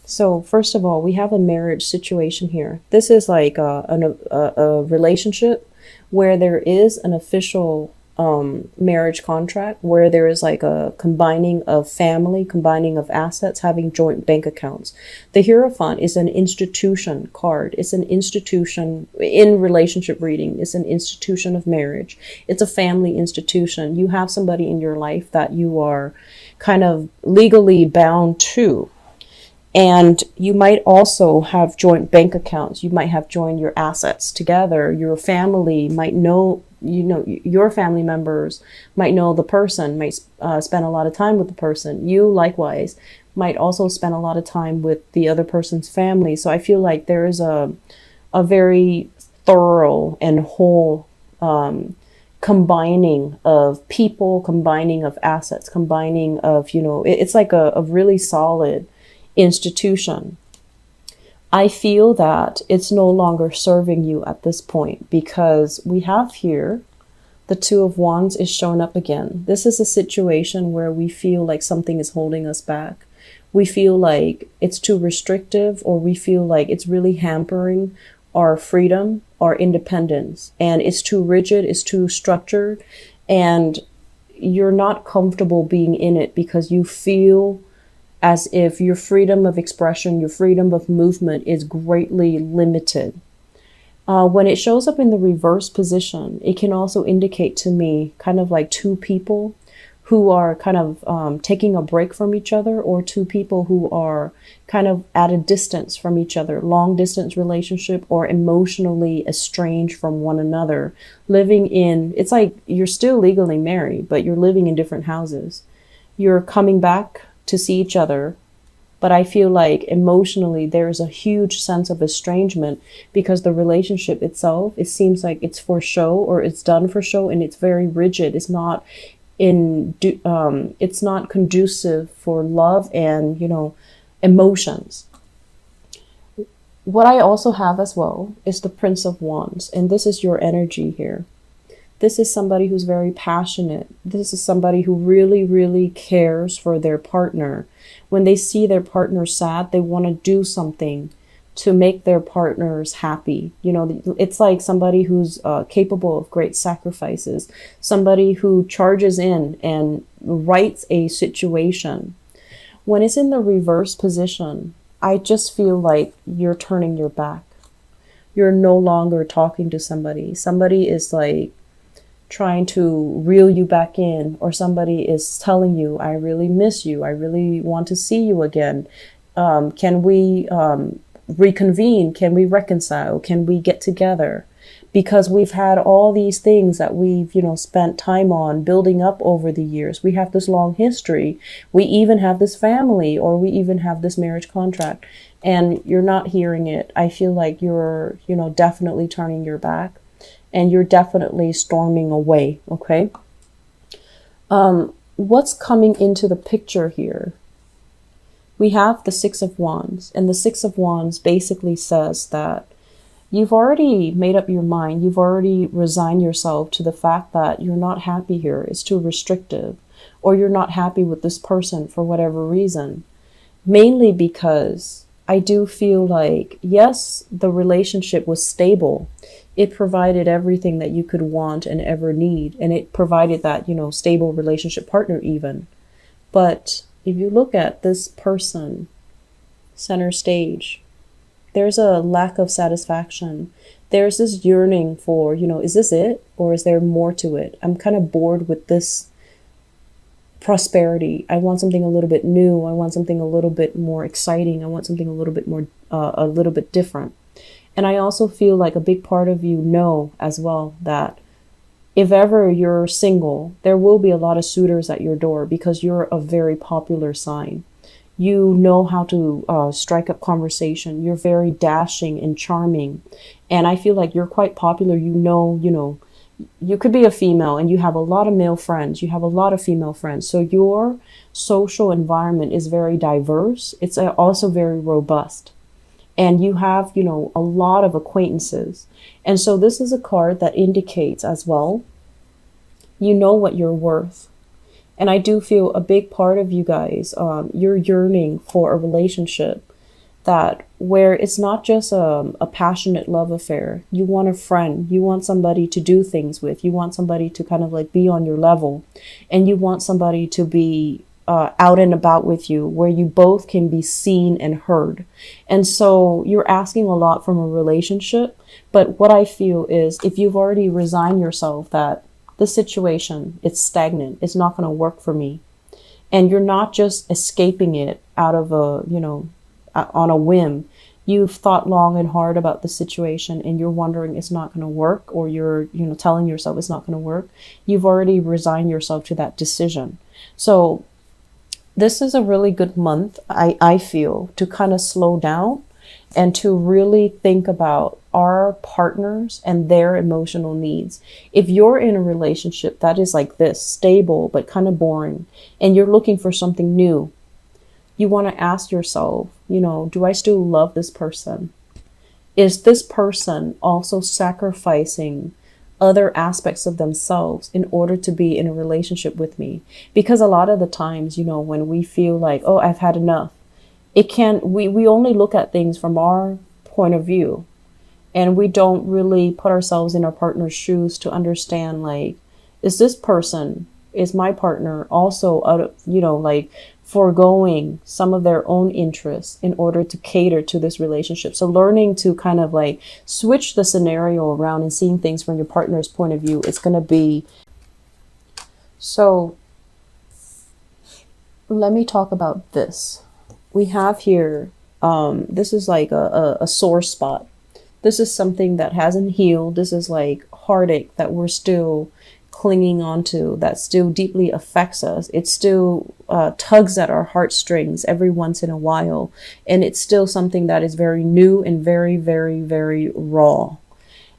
So first of all, we have a marriage situation here. This is like a relationship where there is an official marriage contract, where there is like a combining of family, combining of assets, having joint bank accounts. The Hierophant is an institution card. It's an institution in relationship reading. It's an institution of marriage. It's a family institution. You have somebody in your life that you are kind of legally bound to. And you might also have joint bank accounts. You might have joined your assets together. Your family might know, your family members might know the person, might spend a lot of time with the person. You likewise might also spend a lot of time with the other person's family. So I feel like there is a very thorough and whole combining of people, combining of assets, combining of, it's like a really solid institution. I feel that it's no longer serving you at this point, because we have here the Two of Wands is showing up again. This is a situation where we feel like something is holding us back. We feel like it's too restrictive, or we feel like it's really hampering our freedom, our independence, and it's too rigid, it's too structured, and you're not comfortable being in it because you feel as if your freedom of expression, your freedom of movement is greatly limited. When it shows up in the reverse position, it can also indicate to me kind of like two people who are kind of taking a break from each other, or two people who are kind of at a distance from each other, long distance relationship, or emotionally estranged from one another, living in, it's like you're still legally married, but you're living in different houses. You're coming back to see each other, but I feel like emotionally there's a huge sense of estrangement, because the relationship itself, it seems like it's for show, or it's done for show, and it's very rigid. It's not it's not conducive for love and emotions. What I also have as well is the Prince of Wands, and this is your energy here. This is somebody who's very passionate. This is somebody who really, really cares for their partner. When they see their partner sad, they want to do something to make their partners happy. It's like somebody who's capable of great sacrifices, somebody who charges in and rights a situation. When it's in the reverse position, I just feel like you're turning your back. You're no longer talking to somebody. Somebody is like trying to reel you back in, or somebody is telling you, I really miss you. I really want to see you again. Can we reconvene? Can we reconcile? Can we get together? Because we've had all these things that we've, spent time on building up over the years. We have this long history. We even have this family, or we even have this marriage contract, and you're not hearing it. I feel like you're, definitely turning your back. And you're definitely storming away, okay? What's coming into the picture here? We have the Six of Wands, and the Six of Wands basically says that you've already made up your mind. You've already resigned yourself to the fact that you're not happy here. It's too restrictive, or you're not happy with this person for whatever reason. Mainly because I do feel like, yes, the relationship was stable. It provided everything that you could want and ever need. And it provided that, stable relationship partner even. But if you look at this person, center stage, there's a lack of satisfaction. There's this yearning for, is this it? Or is there more to it? I'm kind of bored with this prosperity. I want something a little bit new. I want something a little bit more exciting. I want something a little bit more, a little bit different. And I also feel like a big part of you know as well that if ever you're single, there will be a lot of suitors at your door, because you're a very popular sign. You know how to strike up conversation. You're very dashing and charming. And I feel like you're quite popular. You could be a female and you have a lot of male friends. You have a lot of female friends. So your social environment is very diverse. It's also very robust. And you have, a lot of acquaintances. And so this is a card that indicates as well, you know what you're worth. And I do feel a big part of you guys, you're yearning for a relationship. that where it's not just a passionate love affair. You want a friend, you want somebody to do things with, you want somebody to kind of like be on your level, and you want somebody to be out and about with you where you both can be seen and heard. And so you're asking a lot from a relationship. But what I feel is if you've already resigned yourself that the situation, it's stagnant, it's not going to work for me, and you're not just escaping it out of on a whim. You've thought long and hard about the situation and you're wondering it's not going to work, or you're, telling yourself it's not going to work. You've already resigned yourself to that decision. So this is a really good month, I feel, to kind of slow down and to really think about our partners and their emotional needs. If you're in a relationship that is like this, stable but kind of boring, and you're looking for something new, you want to ask yourself, do I still love this person? Is this person also sacrificing other aspects of themselves in order to be in a relationship with me? Because a lot of the times, when we feel like, oh, I've had enough, we only look at things from our point of view, and we don't really put ourselves in our partner's shoes to understand, like, is my partner also out of, foregoing some of their own interests in order to cater to this relationship. So learning to kind of like switch the scenario around and seeing things from your partner's point of view, it's going to be. So let me talk about this. We have here, this is like a sore spot. This is something that hasn't healed. This is like heartache that we're still clinging onto, that still deeply affects us. It still tugs at our heartstrings every once in a while. And it's still something that is very new and very, very, very raw.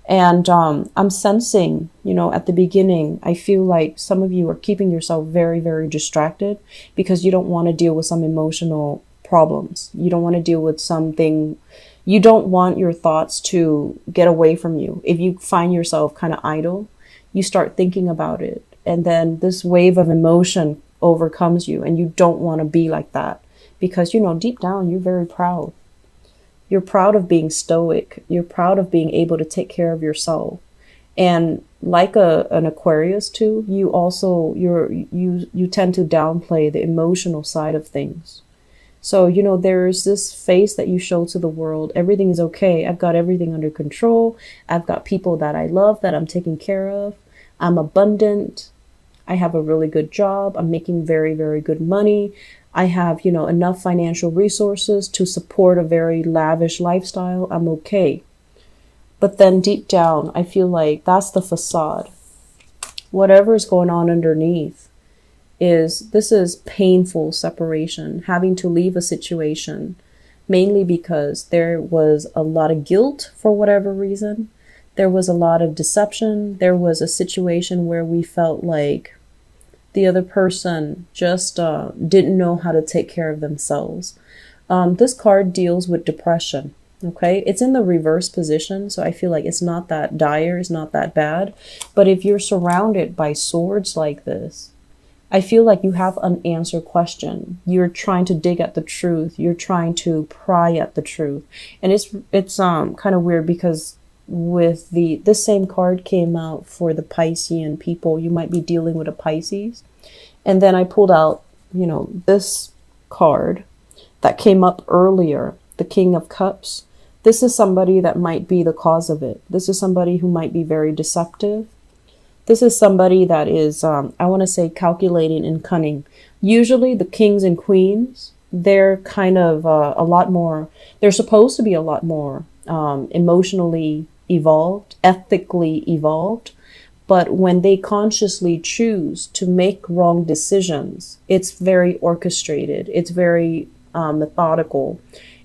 And I'm sensing, at the beginning, I feel like some of you are keeping yourself very, very distracted because you don't want to deal with some emotional problems. You don't want to deal with something. You don't want your thoughts to get away from you. If you find yourself kind of idle, you start thinking about it, and then this wave of emotion overcomes you, and you don't want to be like that because, deep down, you're very proud. You're proud of being stoic. You're proud of being able to take care of yourself. And like an Aquarius too, you also, you tend to downplay the emotional side of things. So, there's this face that you show to the world. Everything is okay. I've got everything under control. I've got people that I love that I'm taking care of. I'm abundant. I have a really good job. I'm making very, very good money. I have, enough financial resources to support a very lavish lifestyle. I'm okay. But then deep down, I feel like that's the facade. Whatever is going on underneath this is painful separation, having to leave a situation, mainly because there was a lot of guilt for whatever reason. There was a lot of deception. There was a situation where we felt like the other person just didn't know how to take care of themselves. This card deals with depression. Okay, it's in the reverse position, so I feel like it's not that dire, it's not that bad. But if you're surrounded by swords like this, I feel like you have an unanswered question. You're trying to dig at the truth. You're trying to pry at the truth. And it's kind of weird because with this same card came out for the Piscean people. You might be dealing with a Pisces. And then I pulled out, this card that came up earlier, the King of Cups. This is somebody that might be the cause of it. This is somebody who might be very deceptive. This is somebody that is, I want to say, calculating and cunning. Usually the kings and queens, they're kind of a lot more, they're supposed to be a lot more emotionally evolved, ethically evolved. But when they consciously choose to make wrong decisions, it's very orchestrated. It's very methodical.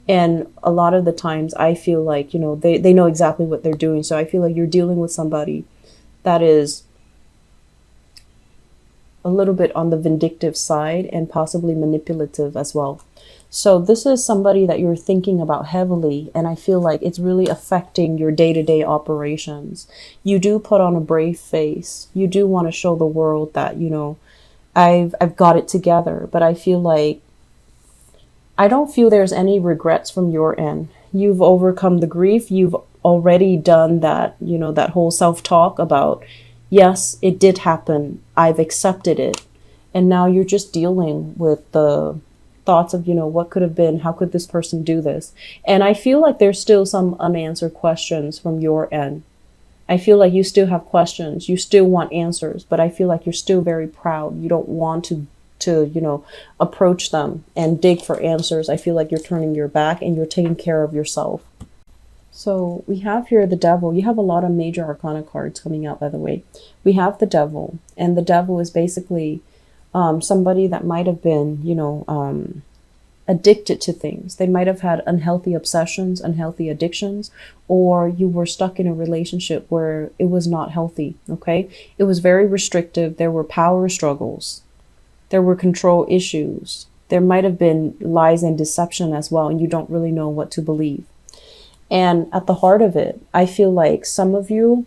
And a lot of the times I feel like, they know exactly what they're doing. So I feel like you're dealing with somebody that is a little bit on the vindictive side and possibly manipulative as well. So this is somebody that you're thinking about heavily, and I feel like it's really affecting your day-to-day operations. You do put on a brave face. You do want to show the world that, I've got it together, but I feel like I don't feel there's any regrets from your end. You've overcome the grief. You've already done that, that whole self-talk about, yes, it did happen. I've accepted it. And now you're just dealing with the thoughts of, what could have been, how could this person do this? And I feel like there's still some unanswered questions from your end. I feel like you still have questions. You still want answers, but I feel like you're still very proud. You don't want to approach them and dig for answers. I feel like you're turning your back and you're taking care of yourself. So we have here the devil. You have a lot of major arcana cards coming out, by the way. We have the devil, and the devil is basically somebody that might have been, addicted to things. They might have had unhealthy obsessions, unhealthy addictions, or you were stuck in a relationship where it was not healthy, okay? It was very restrictive. There were power struggles. There were control issues. There might have been lies and deception as well, and you don't really know what to believe. And at the heart of it, I feel like some of you,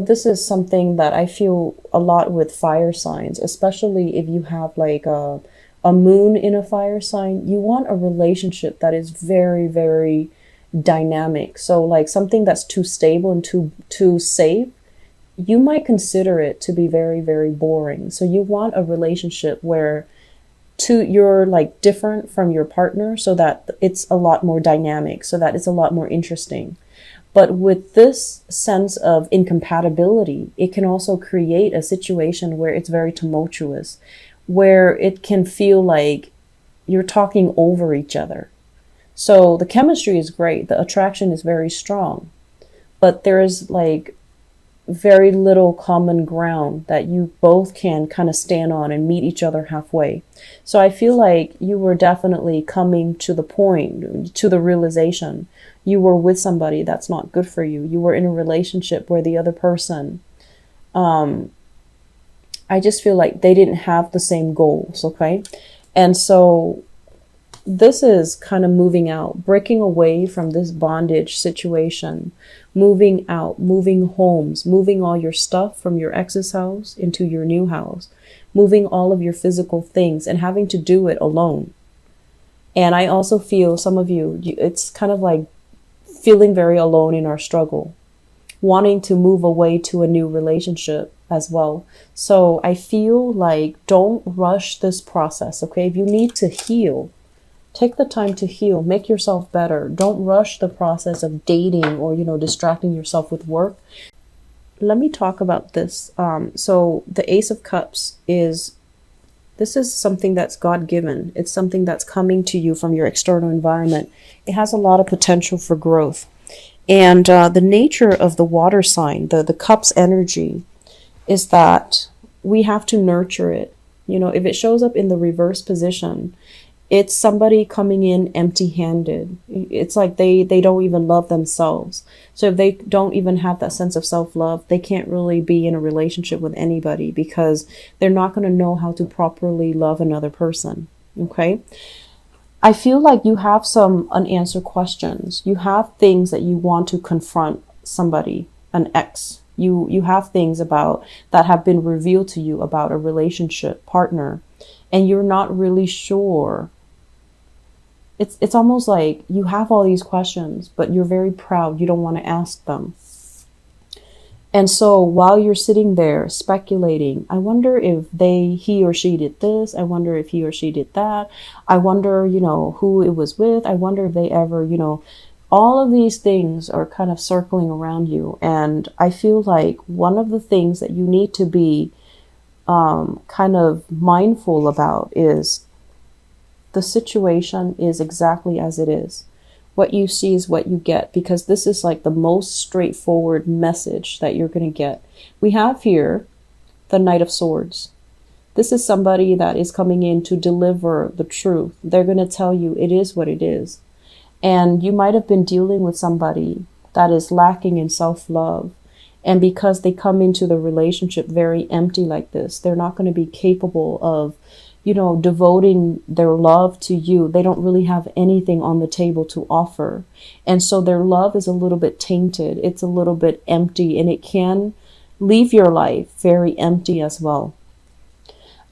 this is something that I feel a lot with fire signs, especially if you have like a moon in a fire sign. You want a relationship that is very, very dynamic. So like something that's too stable and too safe, you might consider it to be very, very boring. So you want a relationship where you're like different from your partner so that it's a lot more dynamic, so that it's a lot more interesting. But with this sense of incompatibility, it can also create a situation where it's very tumultuous, where it can feel like you're talking over each other. So the chemistry is great. The attraction is very strong, but there is like very little common ground that you both can kind of stand on and meet each other halfway. So I feel like you were definitely coming to the point, to the realization you were with somebody that's not good for you. You were in a relationship where the other person, I just feel like they didn't have the same goals, okay? And so this is kind of moving out, breaking away from this bondage situation, moving out, moving homes, moving all your stuff from your ex's house into your new house, moving all of your physical things and having to do it alone. And I also feel some of you, it's kind of like feeling very alone in our struggle, wanting to move away to a new relationship as well. So I feel like don't rush this process, okay? If you need to heal, take the time to heal, make yourself better. Don't rush the process of dating or, distracting yourself with work. Let me talk about this. So the Ace of Cups this is something that's God-given. It's something that's coming to you from your external environment. It has a lot of potential for growth. And the nature of the water sign, the Cups energy, is that we have to nurture it. If it shows up in the reverse position, it's somebody coming in empty-handed. It's like they don't even love themselves. So if they don't even have that sense of self-love, they can't really be in a relationship with anybody because they're not going to know how to properly love another person. Okay? I feel like you have some unanswered questions. You have things that you want to confront somebody, an ex. You have things about that have been revealed to you about a relationship partner, and you're not really sure. It's almost like you have all these questions, but you're very proud. You don't want to ask them. And so while you're sitting there speculating, I wonder if he or she did this. I wonder if he or she did that. I wonder, who it was with. I wonder if they ever, all of these things are kind of circling around you. And I feel like one of the things that you need to be kind of mindful about is the situation is exactly as it is. What you see is what you get, because this is like the most straightforward message that you're going to get. We have here the Knight of Swords. This is somebody that is coming in to deliver the truth. They're going to tell you it is what it is. And you might have been dealing with somebody that is lacking in self-love. And because they come into the relationship very empty like this, they're not going to be capable of, devoting their love to you. They don't really have anything on the table to offer. And so their love is a little bit tainted. It's a little bit empty, and it can leave your life very empty as well.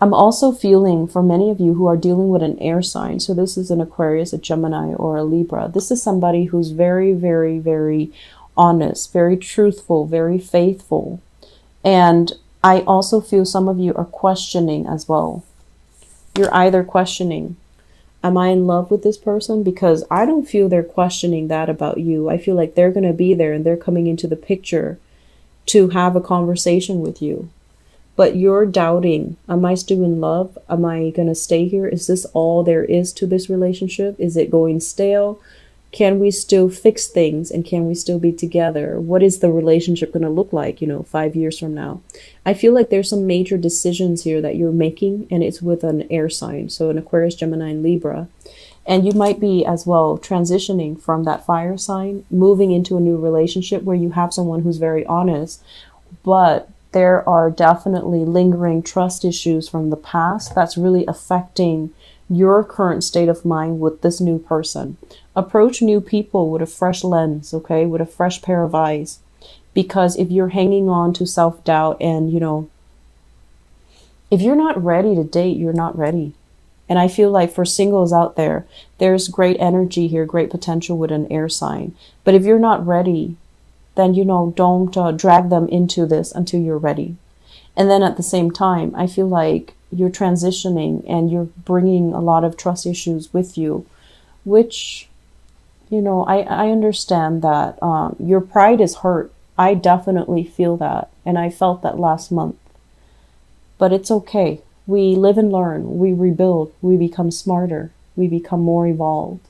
I'm also feeling for many of you who are dealing with an air sign. So this is an Aquarius, a Gemini, or a Libra. This is somebody who's very, very, very honest, very truthful, very faithful. And I also feel some of you are questioning as well. You're either questioning, am I in love with this person? Because I don't feel they're questioning that about you. I feel like they're going to be there and they're coming into the picture to have a conversation with you. But you're doubting, am I still in love? Am I going to stay here? Is this all there is to this relationship? Is it going stale? Can we still fix things and can we still be together? What is the relationship going to look like, 5 years from now? I feel like there's some major decisions here that you're making, and it's with an air sign. So an Aquarius, Gemini, and Libra. And you might be as well transitioning from that fire sign, moving into a new relationship where you have someone who's very honest, but there are definitely lingering trust issues from the past that's really affecting your current state of mind with this new person. Approach new people with a fresh lens, okay, with a fresh pair of eyes. Because if you're hanging on to self-doubt and, if you're not ready to date, you're not ready. And I feel like for singles out there, there's great energy here, great potential with an air sign. But if you're not ready, then, don't drag them into this until you're ready. And then at the same time, I feel like you're transitioning and you're bringing a lot of trust issues with you, which, I understand that your pride is hurt. I definitely feel that. And I felt that last month. But it's okay. We live and learn. We rebuild. We become smarter. We become more evolved.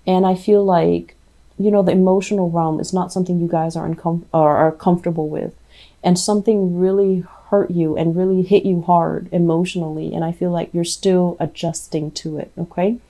And I feel like, the emotional realm is not something you guys are comfortable with. And something really hurt you and really hit you hard emotionally. And I feel like you're still adjusting to it, okay?